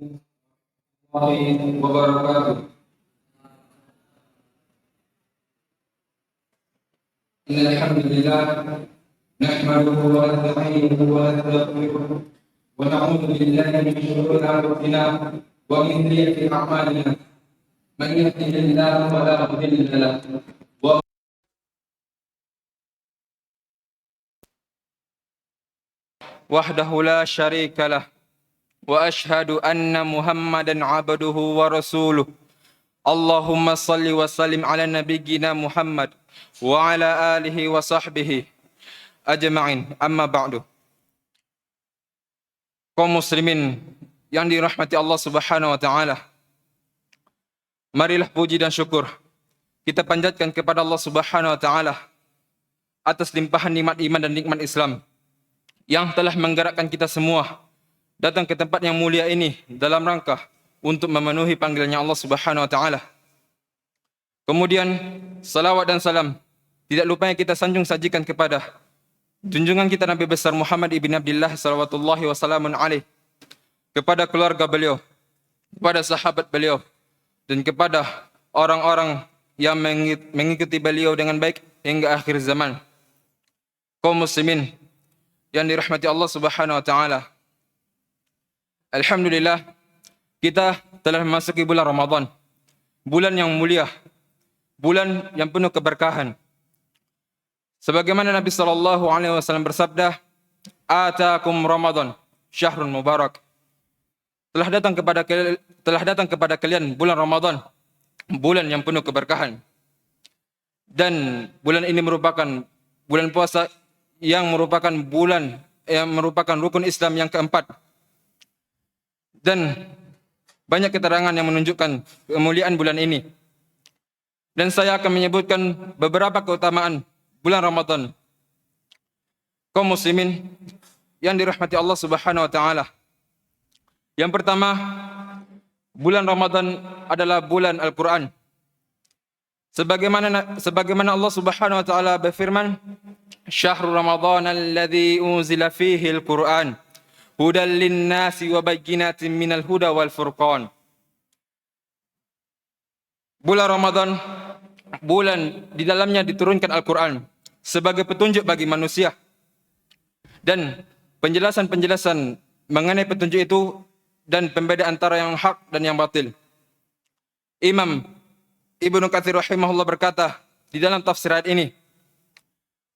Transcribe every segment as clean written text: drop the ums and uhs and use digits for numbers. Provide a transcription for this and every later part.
الله وبركاته. إن الحمد لله نحمده ونستعينه ونستغفره ونعوذ بالله من شرور أنفسنا ومن سيئات أعمالنا. من يهده الله فلا مضل له وحده لا شريك له وأشهد أن محمدا عبده ورسوله. اللهم صل وسلم على نبينا محمد وعلى آله وصحبه أجمعين. Amma ba'du. Kaum muslimin yang dirahmati Allah Subhanahu wa taala, marilah puji dan syukur kita panjatkan kepada Allah Subhanahu wa taala atas limpahan nikmat iman dan nikmat Islam yang telah menggerakkan kita semua datang ke tempat yang mulia ini dalam rangka untuk memenuhi panggilannya Allah Subhanahu wa taala. Kemudian salawat dan salam tidak lupa yang kita sanjung sajikan kepada junjungan kita Nabi besar Muhammad ibn Abdullah salawatullahi wasallamun alaih, kepada keluarga beliau, kepada sahabat beliau, dan kepada orang-orang yang mengikuti beliau dengan baik hingga akhir zaman. Kaum muslimin yang dirahmati Allah Subhanahu wa taala, alhamdulillah kita telah memasuki bulan Ramadan, bulan yang mulia, bulan yang penuh keberkahan. Sebagaimana Nabi SAW bersabda, "Atakum Ramadan, syahrun mubarak." Telah datang kepada kalian bulan Ramadan, bulan yang penuh keberkahan. Dan bulan ini merupakan bulan puasa yang merupakan rukun Islam yang keempat. Dan banyak keterangan yang menunjukkan kemuliaan bulan ini. Dan saya akan menyebutkan beberapa keutamaan bulan Ramadan. Kaum muslimin yang dirahmati Allah Subhanahu wa taala. Yang pertama, bulan Ramadan adalah bulan Al-Qur'an. Sebagaimana Allah Subhanahu wa taala berfirman, "Syahrul Ramadan alladzi unzila fihi al-Qur'an hudal lin-nasi wa bayyinatin minal huda wal furqan." Bulan Ramadan, bulan di dalamnya diturunkan Al-Quran sebagai petunjuk bagi manusia, dan penjelasan-penjelasan mengenai petunjuk itu dan pembeda antara yang hak dan yang batil. Imam Ibnu Katsir rahimahullah berkata di dalam tafsir ayat ini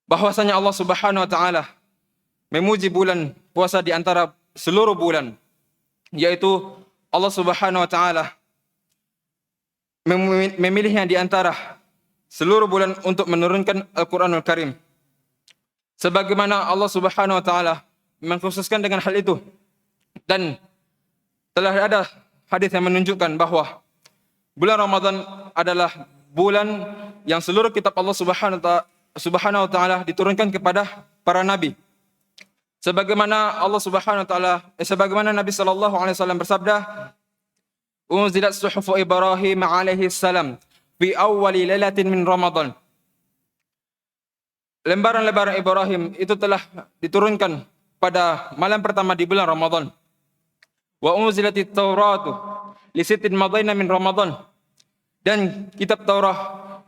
bahwasanya Allah Subhanahu wa taala memuji bulan puasa di antara seluruh bulan, yaitu Allah Subhanahu wa taala memilihnya di antara seluruh bulan untuk menurunkan Al-Quranul Karim. Sebagaimana Allah Subhanahu wa taala mengkhususkan dengan hal itu, dan telah ada hadis yang menunjukkan bahwa bulan Ramadan adalah bulan yang seluruh kitab Allah Subhanahu wa taala diturunkan kepada para nabi. Sebagaimana sebagaimana Nabi sallallahu alaihi wasallam bersabda, "Unzilat suhufu Ibrahim alaihi salam fi awwali lailatin min Ramadan." Lembaran-lembaran Ibrahim itu telah diturunkan pada malam pertama di bulan Ramadan. Wa unzilatit Tauratu li sittin madaina min Ramadan. Dan kitab Taurat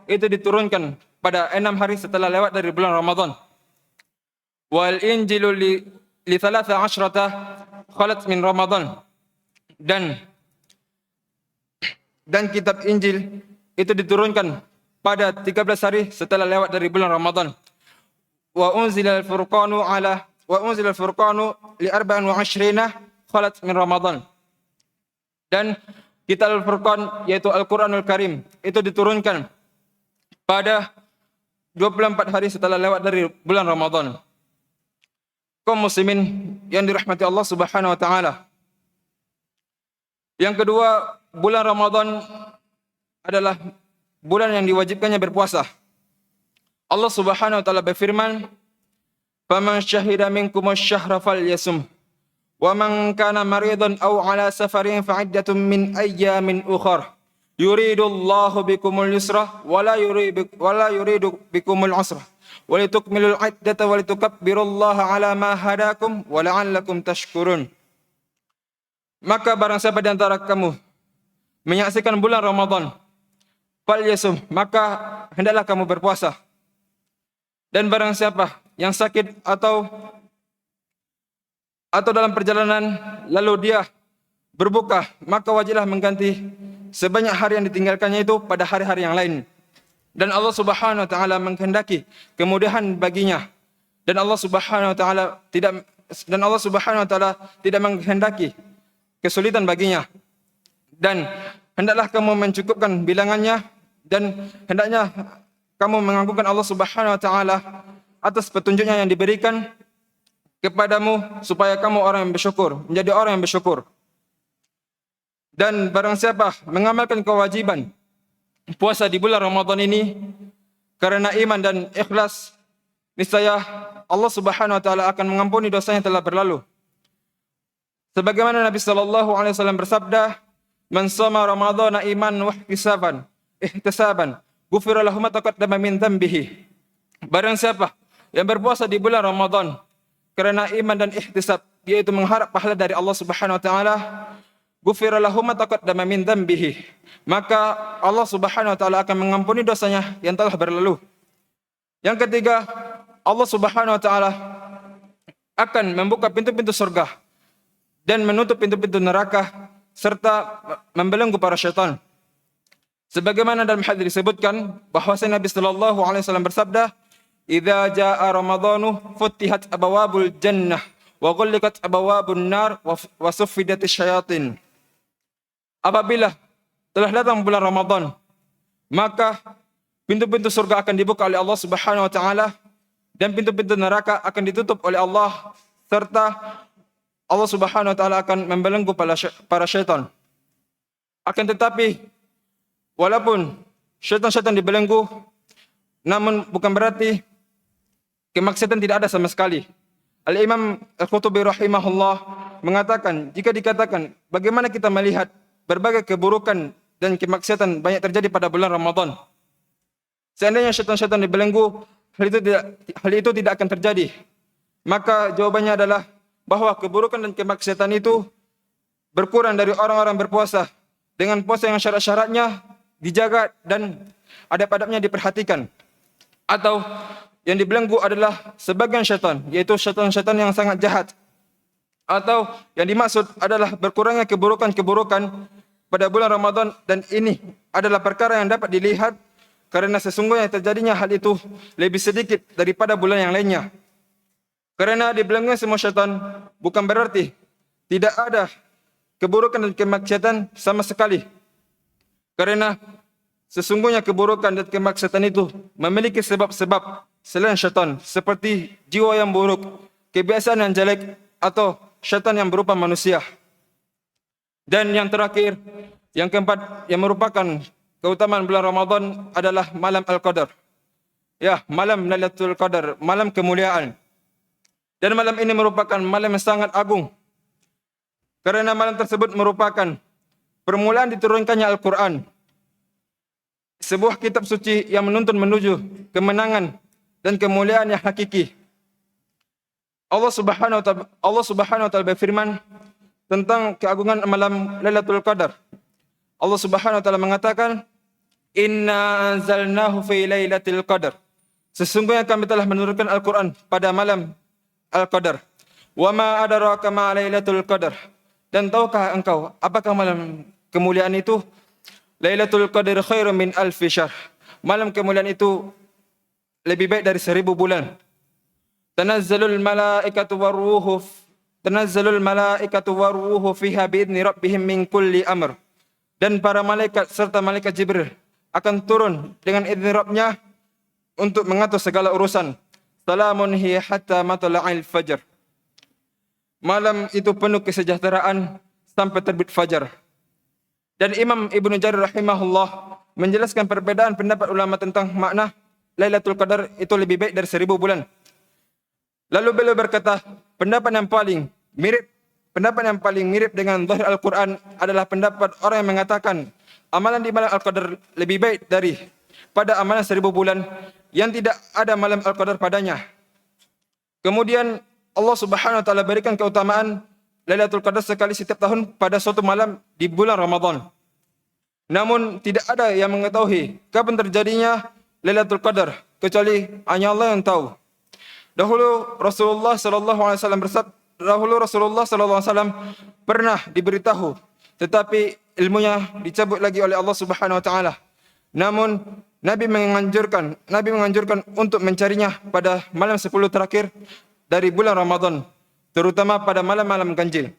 itu diturunkan pada 6 hari setelah lewat dari bulan Ramadan. Wal Injilu li 13 khalat min Ramadan. Dan kitab Injil itu diturunkan pada 13 hari setelah lewat dari bulan Ramadan. Wa unzila al-furqanu li 24 khalat min Ramadan. Dan kitab Al-Furqan yaitu Al-Quranul Karim itu diturunkan pada 24 hari setelah lewat dari bulan Ramadan. Kaum muslimin yang dirahmati Allah Subhanahu wa taala. Yang kedua, bulan Ramadan adalah bulan yang diwajibkannya berpuasa. Allah Subhanahu wa taala berfirman, "Faman syahida minkum asy-syahra falyasum, wa man kana maridan aw ala safarin fa'iddatun min ayyamin ukhra. Yuridullahu bikumul yusra wa la yuridu bikumul usra. Wa litukmilul iddata wa litukabbirullaha ala ma hadakum wa la'allakum tashkurun." Maka barang siapa di antara kamu menyaksikan bulan Ramadan, falyasum, maka hendaklah kamu berpuasa. Dan barang siapa yang sakit atau dalam perjalanan lalu dia berbuka, maka wajiblah mengganti sebanyak hari yang ditinggalkannya itu pada hari-hari yang lain. Dan Allah Subhanahu wa taala menghendaki kemudahan baginya. Dan Allah Subhanahu wa taala tidak menghendaki kesulitan baginya. Dan hendaklah kamu mencukupkan bilangannya, dan hendaknya kamu mengagungkan Allah Subhanahu wa taala atas petunjuknya yang diberikan kepadamu supaya kamu orang yang bersyukur, menjadi orang yang bersyukur. Dan barang siapa mengamalkan kewajiban puasa di bulan Ramadan ini karena iman dan ikhlas, niscaya Allah Subhanahu wa taala akan mengampuni dosa yang telah berlalu. Sebagaimana Nabi sallallahu alaihi wasallam bersabda, "Man shama Ramadhana imanan wa ihtisaban, ghufira lahu ma taqaddama min dhanbihi." Barang siapa yang berpuasa di bulan Ramadan karena iman dan ihtisab, yaitu mengharap pahala dari Allah Subhanahu wa taala, ghufira lahu ma taqaddama min dhanbihi, maka Allah Subhanahu wa taala akan mengampuni dosanya yang telah berlalu. Yang ketiga, Allah Subhanahu wa taala akan membuka pintu-pintu surga dan menutup pintu-pintu neraka serta membelenggu para syaitan. Sebagaimana dalam hadis disebutkan bahwa Nabi sallallahu alaihi wasallam bersabda, "Idza jaa Ramadhanu futihat abwabul jannah wa ghulliqat abwabun nar wa suffidatis syayatin." Apabila telah datang bulan Ramadan, maka pintu-pintu surga akan dibuka oleh Allah Subhanahu wa taala dan pintu-pintu neraka akan ditutup oleh Allah, serta Allah Subhanahu wa taala akan membelenggu para syaitan. Akan tetapi walaupun syaitan-syaitan dibelenggu, namun bukan berarti kemaksiatan tidak ada sama sekali. Al-Imam Al-Qurtubi rahimahullah mengatakan, jika dikatakan bagaimana kita melihat berbagai keburukan dan kemaksiatan banyak terjadi pada bulan Ramadan, seandainya syaitan-syaitan dibelenggu, hal itu tidak akan terjadi. Maka jawabannya adalah bahwa keburukan dan kemaksiatan itu berkurang dari orang-orang berpuasa dengan puasa yang syarat-syaratnya dijaga dan adab-adabnya diperhatikan. Atau yang dibelenggu adalah sebagian syaitan, yaitu syaitan-syaitan yang sangat jahat. Atau yang dimaksud adalah berkurangnya keburukan-keburukan pada bulan Ramadan, dan ini adalah perkara yang dapat dilihat karena sesungguhnya terjadinya hal itu lebih sedikit daripada bulan yang lainnya. Karena dibelenggu semua syaitan bukan berarti tidak ada keburukan dan kemaksiatan sama sekali. Karena sesungguhnya keburukan dan kemaksiatan itu memiliki sebab-sebab selain syaitan, seperti jiwa yang buruk, kebiasaan yang jelek, atau syaitan yang berupa manusia. Dan yang terakhir, yang keempat, yang merupakan keutamaan bulan Ramadan adalah malam Al-Qadar. Ya, malam Lailatul Qadar, malam kemuliaan. Dan malam ini merupakan malam yang sangat agung. Karena malam tersebut merupakan permulaan diturunkannya Al-Quran, sebuah kitab suci yang menuntun menuju kemenangan dan kemuliaan yang hakiki. Allah Subhanahu wa taala berfirman tentang keagungan malam Lailatul Qadar. Allah Subhanahu wa taala mengatakan, "Inna anzalnahu fi lailatul qadar." Sesungguhnya kami telah menurunkan Al-Quran pada malam Al-Qadar. "Wa ma adraka ma lailatul qadar." Dan tahukah engkau apakah malam kemuliaan itu? Lailatul Qadar khairum min alfi syahr. Malam kemuliaan itu lebih baik dari 1000 bulan. Tanazzalul malaikatu warruhu fiha biidzni rabbihim min kulli amr. Dan para malaikat serta malaikat Jibril akan turun dengan izin Rabbnya untuk mengatur segala urusan. Salamun hiya hatta matla'il fajr. Malam itu penuh kesejahteraan sampai terbit fajar. Dan Imam Ibnu Jarir rahimahullah menjelaskan perbedaan pendapat ulama tentang makna Lailatul Qadar itu lebih baik dari 1000 bulan. Lalu beliau berkata, pendapat yang paling mirip dengan zahir Al-Quran adalah pendapat orang yang mengatakan amalan di malam Al-Qadar lebih baik pada amalan 1000 bulan yang tidak ada malam Al-Qadar padanya. Kemudian Allah Subhanahu wa taala berikan keutamaan Lailatul Qadar sekali setiap tahun pada suatu malam di bulan Ramadan. Namun tidak ada yang mengetahui kapan terjadinya Lailatul Qadar kecuali hanya Allah yang tahu. Dahulu Rasulullah sallallahu alaihi wasallam pernah diberitahu, tetapi ilmunya dicabut lagi oleh Allah Subhanahu wa taala. Namun Nabi menganjurkan untuk mencarinya pada malam 10 terakhir dari bulan Ramadan, terutama pada malam-malam ganjil.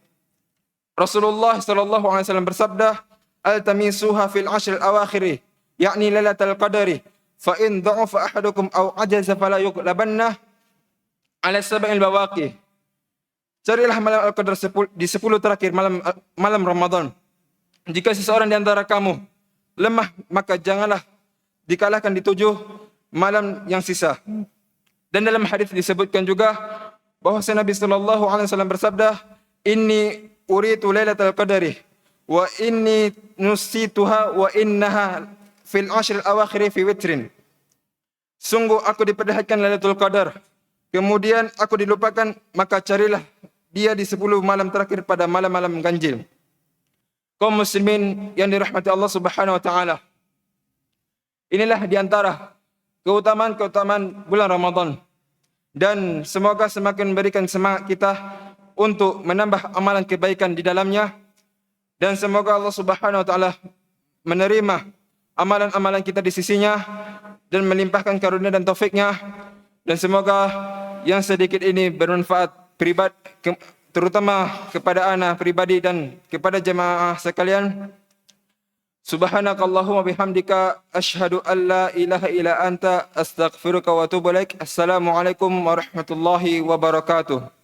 Rasulullah sallallahu alaihi wasallam bersabda, "Altamisuha fil ashr al-awakhir, yakni lailatul qadari, fa in dha'afa ahadukum aw ajaza fala yuqlabanna ala sab'il bawaqi." Carilah malam al-qadar di 10 terakhir malam Ramadan. Jika seseorang di antara kamu lemah, maka janganlah dikalahkan di 7 malam yang sisa. Dan dalam hadis disebutkan juga bahwa Nabi sallallahu alaihi wasallam bersabda, "Inni uritu lailatul qadari wa inni nusituha wa innaha fil ashr al-awakhir fi witrin." Sungguh aku diperlihatkan Lailatul Qadar, kemudian aku dilupakan, maka carilah dia di 10 malam terakhir pada malam-malam ganjil. Kaum muslimin yang dirahmati Allah Subhanahu wa taala, inilah di antara keutamaan bulan Ramadan, dan semoga semakin memberikan semangat kita untuk menambah amalan kebaikan di dalamnya, dan semoga Allah Subhanahu wa taala menerima amalan-amalan kita di sisinya dan melimpahkan karunia dan taufiknya, dan semoga yang sedikit ini bermanfaat terutama kepada ana pribadi dan kepada jemaah sekalian. Subhanakallahumma bihamdika asyhadu an la ilaha illa anta astaghfiruka wa atubu ilaik. Assalamualaikum warahmatullahi wabarakatuh.